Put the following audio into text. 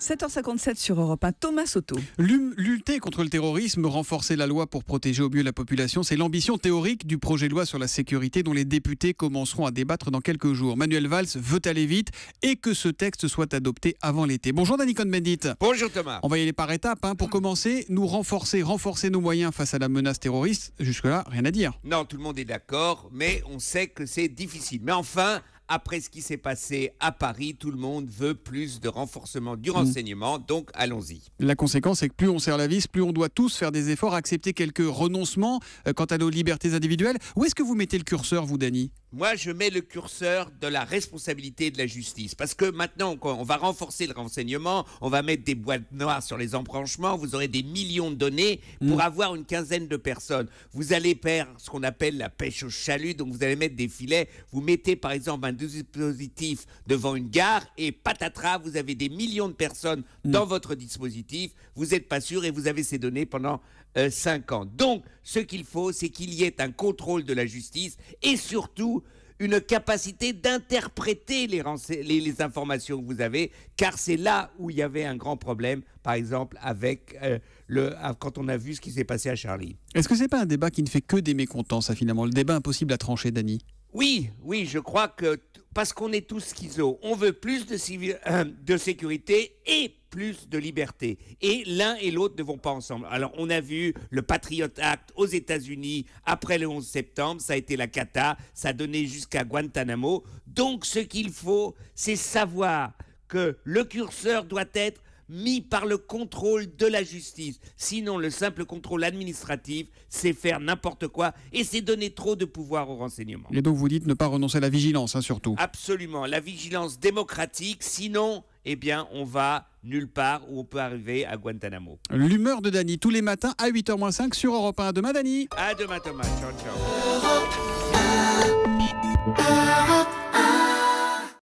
7h57 sur Europe 1, Thomas Soto. Lutter contre le terrorisme, renforcer la loi pour protéger au mieux la population, c'est l'ambition théorique du projet de loi sur la sécurité dont les députés commenceront à débattre dans quelques jours. Manuel Valls veut aller vite et que ce texte soit adopté avant l'été. Bonjour Danny Cohn-Bendit. Bonjour Thomas. On va y aller par étapes. Pour commencer, nous renforcer nos moyens face à la menace terroriste. Jusque-là, rien à dire. Non, tout le monde est d'accord, mais on sait que c'est difficile. Mais enfin, après ce qui s'est passé à Paris, tout le monde veut plus de renforcement du renseignement, donc allons-y. La conséquence, c'est que plus on serre la vis, plus on doit tous faire des efforts, accepter quelques renoncements quant à nos libertés individuelles. Où est-ce que vous mettez le curseur, vous, Danny ? Moi, je mets le curseur de la responsabilité de la justice. Parce que maintenant, on va renforcer le renseignement, on va mettre des boîtes noires sur les embranchements, vous aurez des millions de données pour avoir une quinzaine de personnes. Vous allez faire ce qu'on appelle la pêche au chalut, donc vous allez mettre des filets. Vous mettez par exemple un dispositif devant une gare et patatras, vous avez des millions de personnes dans votre dispositif. Vous n'êtes pas sûr et vous avez ces données pendant 5 ans. Donc, ce qu'il faut, c'est qu'il y ait un contrôle de la justice et surtout une capacité d'interpréter les informations que vous avez, car c'est là où il y avait un grand problème, par exemple, avec quand on a vu ce qui s'est passé à Charlie. Est-ce que c'est pas un débat qui ne fait que des mécontents, ça, finalement ? Le débat impossible à trancher, Danny ? Oui, je crois que parce qu'on est tous schizo, on veut plus de sécurité et plus de liberté. Et l'un et l'autre ne vont pas ensemble. Alors, on a vu le Patriot Act aux États-Unis après le 11 septembre. Ça a été la cata. Ça a donné jusqu'à Guantanamo. Donc, ce qu'il faut, c'est savoir que le curseur doit être mis par le contrôle de la justice. Sinon, le simple contrôle administratif, c'est faire n'importe quoi et c'est donner trop de pouvoir au renseignement. Et donc, vous dites ne pas renoncer à la vigilance, surtout. Absolument. La vigilance démocratique, sinon, on va nulle part où on peut arriver à Guantanamo. L'humeur de Danny, tous les matins à 8h-5 sur Europe 1. À demain, Danny. À demain, Thomas. Ciao, ciao.